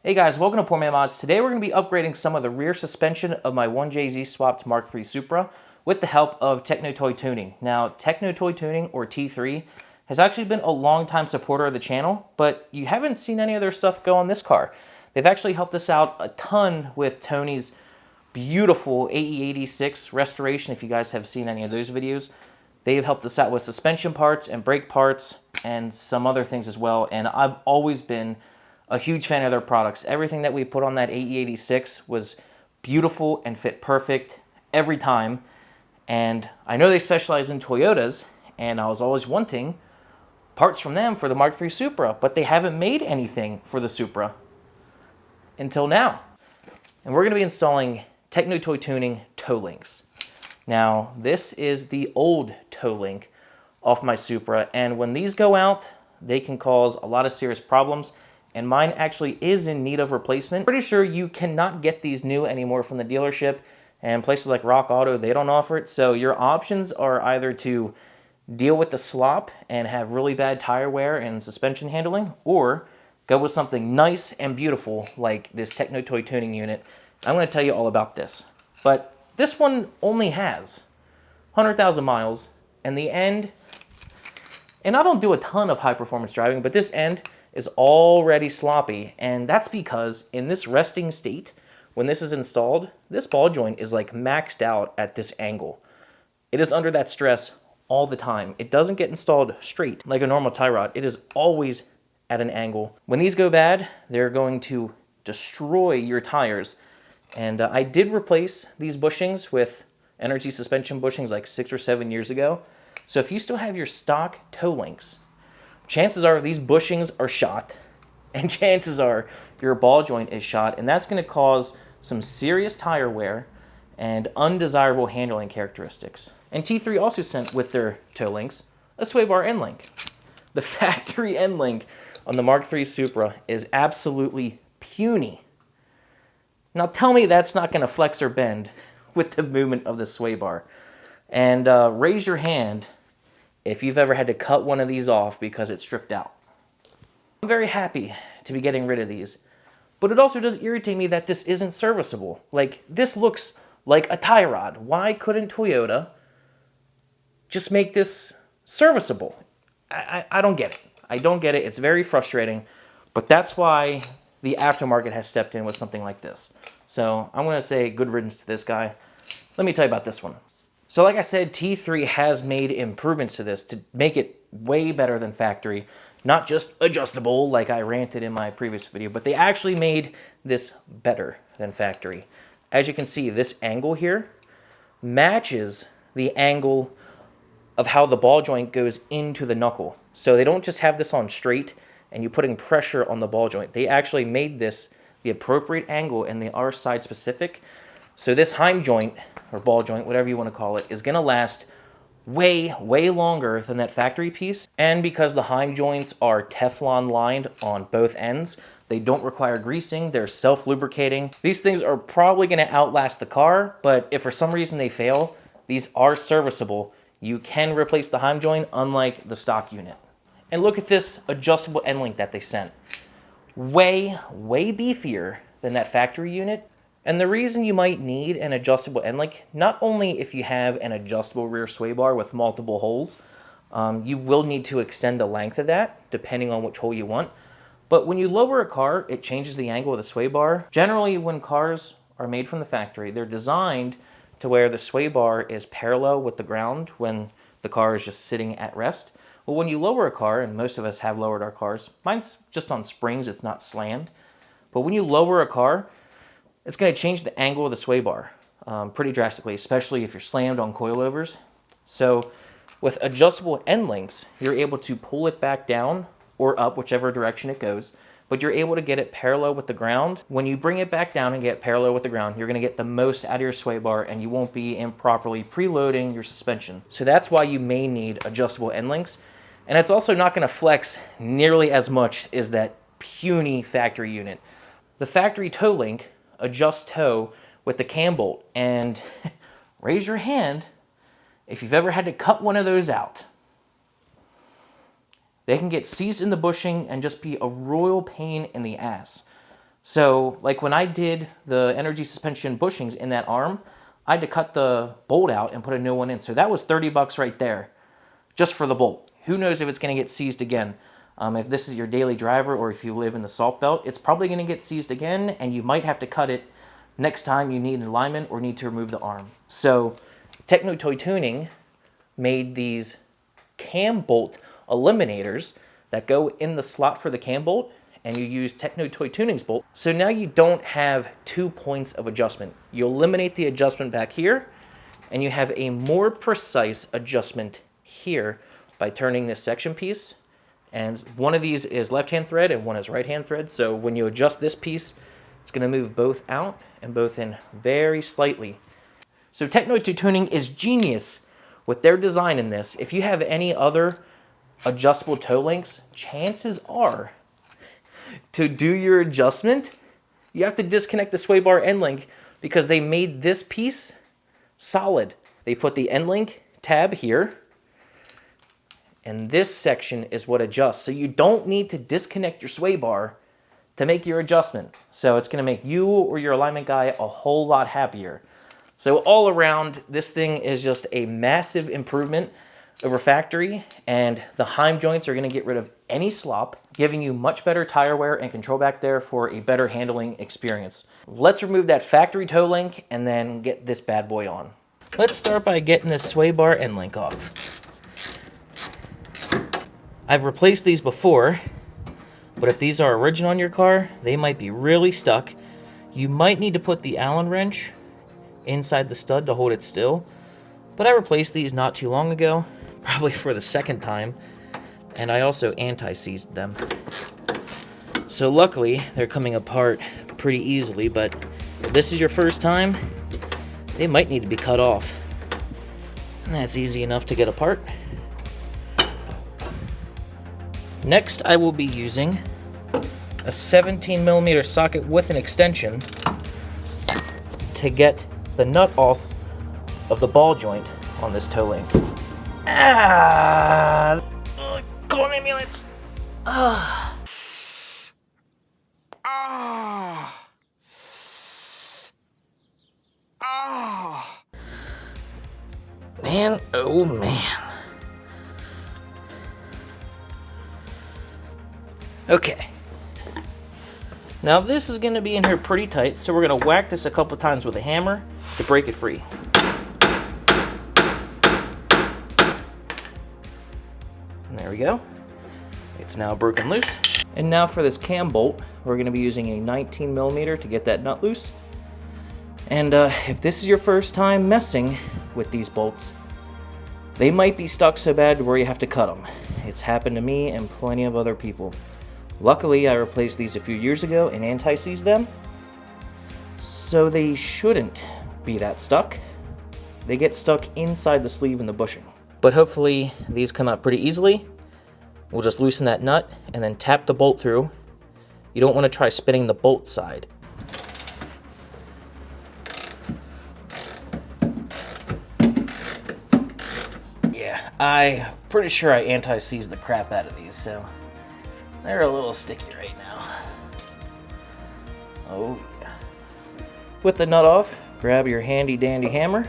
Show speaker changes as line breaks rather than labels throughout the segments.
Hey guys, welcome to Poor Man Mods. Today we're going to be upgrading some of the rear suspension of my 1JZ swapped MK3 Supra with the help of Techno Toy Tuning. Now, Techno Toy Tuning, or T3, has actually been a long-time supporter of the channel, but you haven't seen any of their stuff go on this car. They've actually helped us out a ton with Tony's beautiful AE86 restoration, if you guys have seen any of those videos. They've helped us out with suspension parts and brake parts and some other things as well, and I've always been a huge fan of their products. Everything that we put on that AE86 was beautiful and fit perfect every time. And I know they specialize in Toyotas, and I was always wanting parts from them for the MK3 Supra, but they haven't made anything for the Supra until now. And we're going to be installing Techno Toy Tuning toe links. Now, this is the old toe link off my Supra, and when these go out, they can cause a lot of serious problems. And mine actually is in need of replacement. Pretty sure you cannot get these new anymore from the dealership, and places like Rock Auto, they don't offer it. So your options are either to deal with the slop and have really bad tire wear and suspension handling, or go with something nice and beautiful like this Techno Toy Tuning unit. I'm going to tell you all about this. But this one only has 100,000 miles, and the end, and I don't do a ton of high performance driving, but this end is already sloppy, and that's because in this resting state, when this is installed, this ball joint is like maxed out at this angle. It is under that stress all the time. It doesn't get installed straight like a normal tie rod. It is always at an angle. When these go bad, they're going to destroy your tires. And I did replace these bushings with energy suspension bushings like 6 or 7 years ago. So if you still have your stock toe links, chances are these bushings are shot, and chances are your ball joint is shot, and that's going to cause some serious tire wear and undesirable handling characteristics. And T3 also sent with their toe links a sway bar end link. The factory end link on the MK3 Supra is absolutely puny. Now tell me that's not going to flex or bend with the movement of the sway bar. And raise your hand if you've ever had to cut one of these off because it's stripped out. I'm very happy to be getting rid of these, but it also does irritate me that this isn't serviceable. Like, this looks like a tie rod. Why couldn't Toyota just make this serviceable? I don't get it. I don't get it. It's very frustrating, but that's why the aftermarket has stepped in with something like this. So I'm going to say good riddance to this guy. Let me tell you about this one. So like I said, T3 has made improvements to this to make it way better than factory. Not just adjustable like I ranted in my previous video, but they actually made this better than factory. As you can see, this angle here matches the angle of how the ball joint goes into the knuckle. So they don't just have this on straight and you're putting pressure on the ball joint. They actually made this the appropriate angle, and they are side specific. So this heim joint, or ball joint, whatever you want to call it, is going to last way longer than that factory piece. And because the heim joints are Teflon lined on both ends, they don't require greasing, they're self-lubricating. These things are probably going to outlast the car, but if for some reason they fail, these are serviceable. You can replace the heim joint, unlike the stock unit. And look at this adjustable end link that they sent. Way beefier than that factory unit. And the reason you might need an adjustable end link, not only if you have an adjustable rear sway bar with multiple holes, you will need to extend the length of that, depending on which hole you want. But when you lower a car, it changes the angle of the sway bar. Generally, when cars are made from the factory, they're designed to where the sway bar is parallel with the ground when the car is just sitting at rest. Well, when you lower a car, and most of us have lowered our cars, mine's just on springs, it's not slammed. But when you lower a car, it's going to change the angle of the sway bar pretty drastically, especially if you're slammed on coilovers. So with adjustable end links, you're able to pull it back down or up, whichever direction it goes, but you're able to get it parallel with the ground. When you bring it back down and get parallel with the ground, you're going to get the most out of your sway bar, and you won't be improperly preloading your suspension. So that's why you may need adjustable end links. And it's also not going to flex nearly as much as that puny factory unit. The factory toe link adjusts toe with the cam bolt, and raise your hand if you've ever had to cut one of those out. They can get seized in the bushing and just be a royal pain in the ass. So like when I did the energy suspension bushings in that arm, I had to cut the bolt out and put a new one in. So that was 30 bucks right there, just for the bolt. Who knows if it's gonna get seized again. If this is your daily driver or if you live in the salt belt, it's probably gonna get seized again and you might have to cut it next time you need an alignment or need to remove the arm. So Techno Toy Tuning made these cam bolt eliminators that go in the slot for the cam bolt, and you use Techno Toy Tuning's bolt. So now you don't have 2 points of adjustment. You eliminate the adjustment back here, and you have a more precise adjustment here by turning this section piece. And one of these is left-hand thread and one is right-hand thread. So when you adjust this piece, it's gonna move both out and both in very slightly. So Techno Toy Tuning is genius with their design in this. If you have any other adjustable toe links, chances are to do your adjustment, you have to disconnect the sway bar end link because they made this piece solid. They put the end link tab here, and this section is what adjusts. So you don't need to disconnect your sway bar to make your adjustment. So it's gonna make you or your alignment guy a whole lot happier. So all around, this thing is just a massive improvement over factory, and the Heim joints are gonna get rid of any slop, giving you much better tire wear and control back there for a better handling experience. Let's remove that factory toe link and then get this bad boy on. Let's start by getting this sway bar end link off. I've replaced these before, but if these are original on your car, they might be really stuck. You might need to put the Allen wrench inside the stud to hold it still, but I replaced these not too long ago, probably for the second time, and I also anti-seized them. So luckily, they're coming apart pretty easily, but if this is your first time, they might need to be cut off. And that's easy enough to get apart. Next, I will be using a 17mm socket with an extension to get the nut off of the ball joint on this toe link. Ah! Call an ambulance! Ah! Ah! Ah! Man, oh man. Okay. Now this is gonna be in here pretty tight, so we're gonna whack this a couple times with a hammer to break it free. And there we go. It's now broken loose. And now for this cam bolt, we're gonna be using a 19mm to get that nut loose. And if this is your first time messing with these bolts, they might be stuck so bad where you have to cut them. It's happened to me and plenty of other people. Luckily, I replaced these a few years ago and anti-seized them, so they shouldn't be that stuck. They get stuck inside the sleeve and the bushing. But hopefully these come out pretty easily. We'll just loosen that nut and then tap the bolt through. You don't want to try spinning the bolt side. Yeah, I'm pretty sure I anti-seized the crap out of these, so they're a little sticky right now. Oh yeah. With the nut off, grab your handy dandy hammer.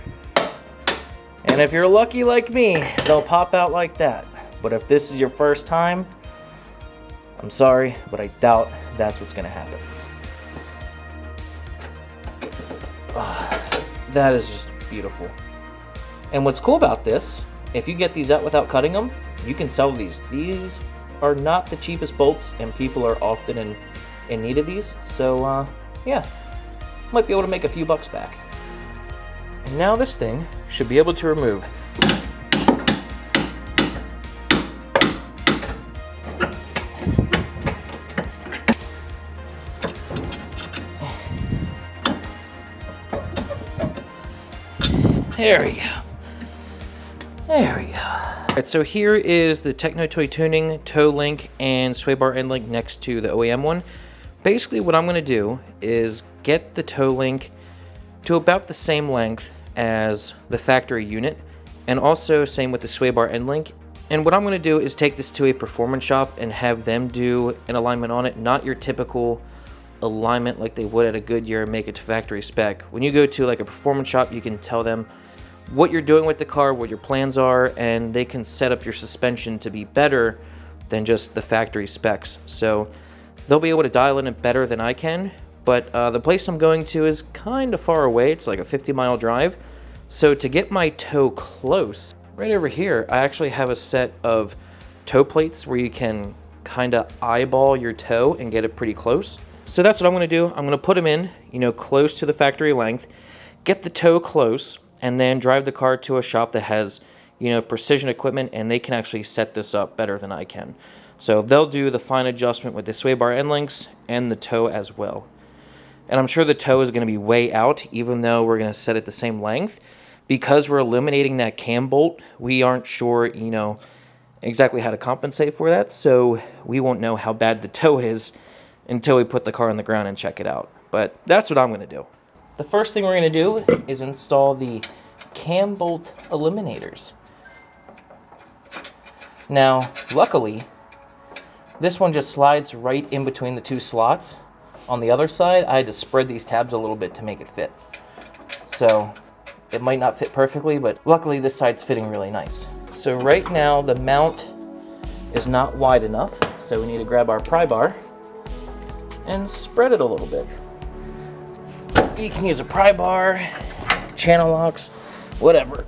And if you're lucky like me, they'll pop out like that. But if this is your first time, I'm sorry, but I doubt that's what's gonna happen. That is just beautiful. And what's cool about this, if you get these out without cutting them, you can sell these. These are not the cheapest bolts, and people are often in need of these. So yeah, might be able to make a few bucks back. And now this thing should be able to remove. There we go. There we go. Alright, so here is the Techno Toy Tuning toe link and sway bar end link next to the OEM one. Basically what I'm going to do is get the toe link to about the same length as the factory unit, and also same with the sway bar end link. And what I'm going to do is take this to a performance shop and have them do an alignment on it, not your typical alignment like they would at a Goodyear and make it to factory spec. When you go to like a performance shop, you can tell them what you're doing with the car, what your plans are, and they can set up your suspension to be better than just the factory specs. So they'll be able to dial in it better than I can, but the place I'm going to is kind of far away. It's like a 50-mile drive. So to get my toe close, right over here, I actually have a set of toe plates where you can kind of eyeball your toe and get it pretty close. So that's what I'm gonna do. I'm gonna put them in, close to the factory length, get the toe close, and then drive the car to a shop that has, precision equipment, and they can actually set this up better than I can. So they'll do the fine adjustment with the sway bar end links and the toe as well. And I'm sure the toe is gonna be way out, even though we're gonna set it the same length. Because we're eliminating that cam bolt, we aren't sure, exactly how to compensate for that, so we won't know how bad the toe is until we put the car on the ground and check it out. But that's what I'm gonna do. The first thing we're gonna do is install the cam bolt eliminators. Now, luckily, this one just slides right in between the two slots. On the other side, I had to spread these tabs a little bit to make it fit. So it might not fit perfectly, but luckily this side's fitting really nice. So right now the mount is not wide enough, so we need to grab our pry bar and spread it a little bit. You can use a pry bar, channel locks, whatever.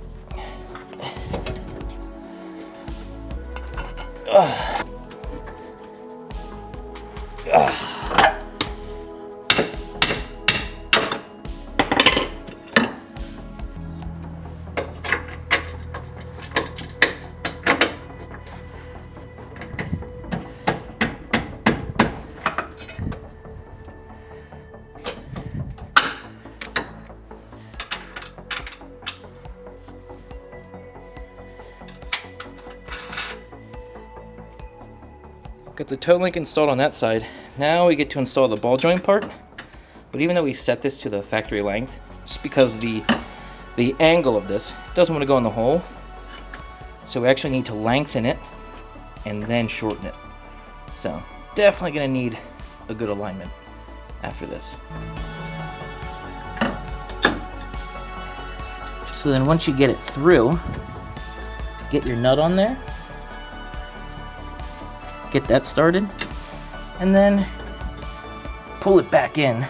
Got the toe link installed on that side. Now we get to install the ball joint part. But even though we set this to the factory length, just because the angle of this doesn't want to go in the hole, so we actually need to lengthen it and then shorten it. So definitely gonna need a good alignment after this. So then once you get it through, get your nut on there, get that started, and then pull it back in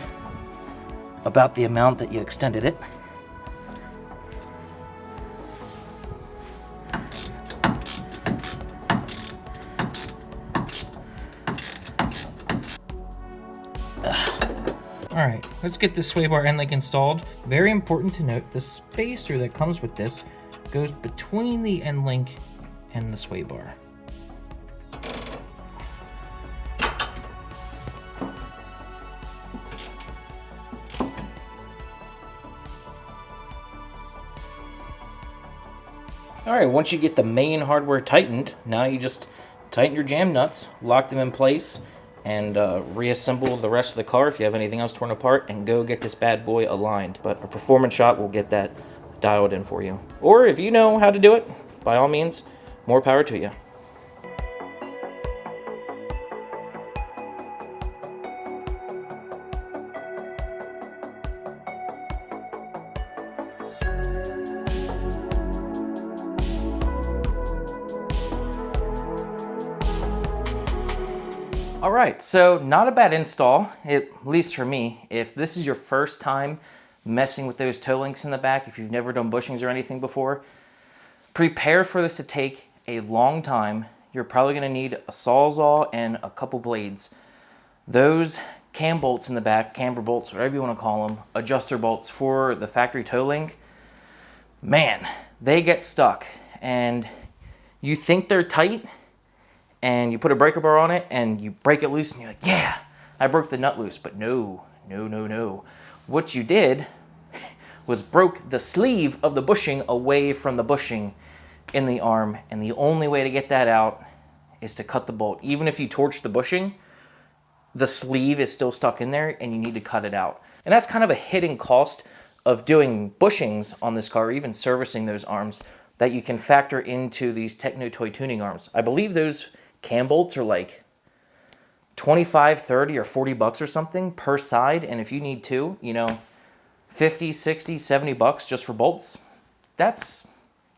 about the amount that you extended it. Alright, let's get this sway bar end link installed. Very important to note, the spacer that comes with this goes between the end link and the sway bar. Alright, once you get the main hardware tightened, now you just tighten your jam nuts, lock them in place, and reassemble the rest of the car if you have anything else torn apart, and go get this bad boy aligned. But a performance shop will get that dialed in for you. Or if you know how to do it, by all means, more power to you. Alright, so not a bad install, at least for me. If this is your first time messing with those toe links in the back, if you've never done bushings or anything before, prepare for this to take a long time. You're probably going to need a sawzall and a couple blades. Those cam bolts in the back, camber bolts, whatever you want to call them, adjuster bolts for the factory toe link, man, they get stuck. And you think they're tight, and you put a breaker bar on it and you break it loose and you're like, yeah, I broke the nut loose. But no. What you did was broke the sleeve of the bushing away from the bushing in the arm, and the only way to get that out is to cut the bolt. Even if you torch the bushing, the sleeve is still stuck in there and you need to cut it out. And that's kind of a hidden cost of doing bushings on this car, or even servicing those arms, that you can factor into these Techno Toy Tuning arms. I believe those cam bolts are like 25, 30, or 40 bucks or something per side. And if you need two, you know, 50, 60, 70 bucks just for bolts, that's,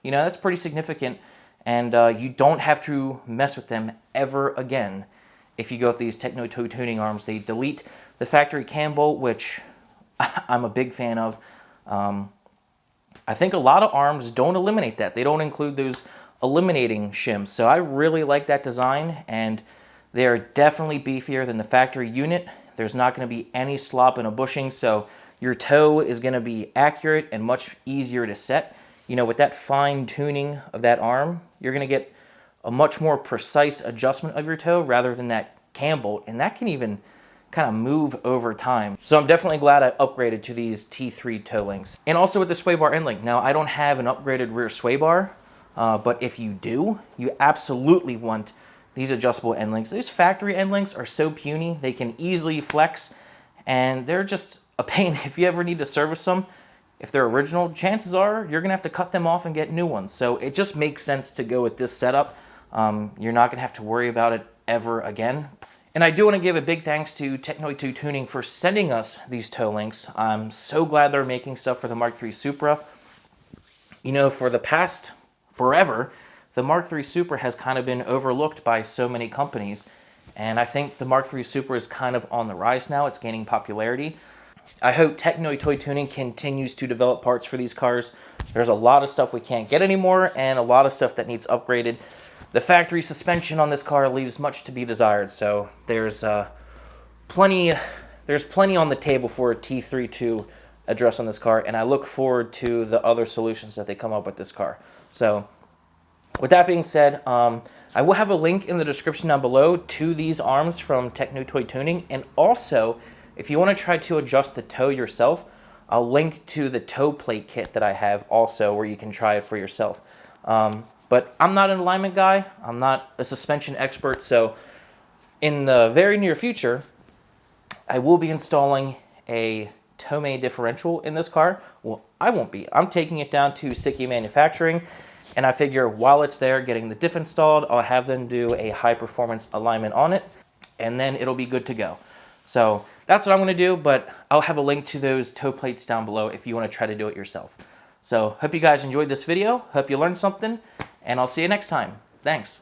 you know, that's pretty significant. And you don't have to mess with them ever again. If you go with these Techno Toy Tuning arms, they delete the factory cam bolt, which I'm a big fan of. I think a lot of arms don't eliminate that. They don't include those eliminating shims. So I really like that design, and they're definitely beefier than the factory unit. There's not going to be any slop in a bushing, so your toe is going to be accurate and much easier to set. You know, with that fine tuning of that arm, you're going to get a much more precise adjustment of your toe rather than that cam bolt, and that can even kind of move over time. So I'm definitely glad I upgraded to these T3 toe links. And also with the sway bar end link. Now, I don't have an upgraded rear sway bar, but if you do, you absolutely want these adjustable end links. These factory end links are so puny, they can easily flex, and they're just a pain if you ever need to service them. If they're original, chances are you're gonna have to cut them off and get new ones. So it just makes sense to go with this setup. You're not gonna have to worry about it ever again. And I do want to give a big thanks to Techno Toy Tuning for sending us these toe links. I'm so glad they're making stuff for the Mark III Supra. You know, for the past forever, the Mark III Supra has kind of been overlooked by so many companies. And I think the Mark III Supra is kind of on the rise now. It's gaining popularity. I hope Techno Toy Tuning continues to develop parts for these cars. There's a lot of stuff we can't get anymore and a lot of stuff that needs upgraded. The factory suspension on this car leaves much to be desired, so there's plenty on the table for a T3 to address on this car, and I look forward to the other solutions that they come up with this car. So with that being said, I will have a link in the description down below to these arms from Techno Toy Tuning, and also if you want to try to adjust the toe yourself, I'll link to the toe plate kit that I have also where you can try it for yourself. But I'm not an alignment guy, I'm not a suspension expert, so in the very near future, I will be installing a Tomei differential in this car. Well, I won't be. I'm taking it down to Siki Manufacturing, and I figure while it's there getting the diff installed, I'll have them do a high performance alignment on it, and then it'll be good to go. So that's what I'm gonna do, but I'll have a link to those toe plates down below if you wanna try to do it yourself. So hope you guys enjoyed this video, hope you learned something, and I'll see you next time. Thanks.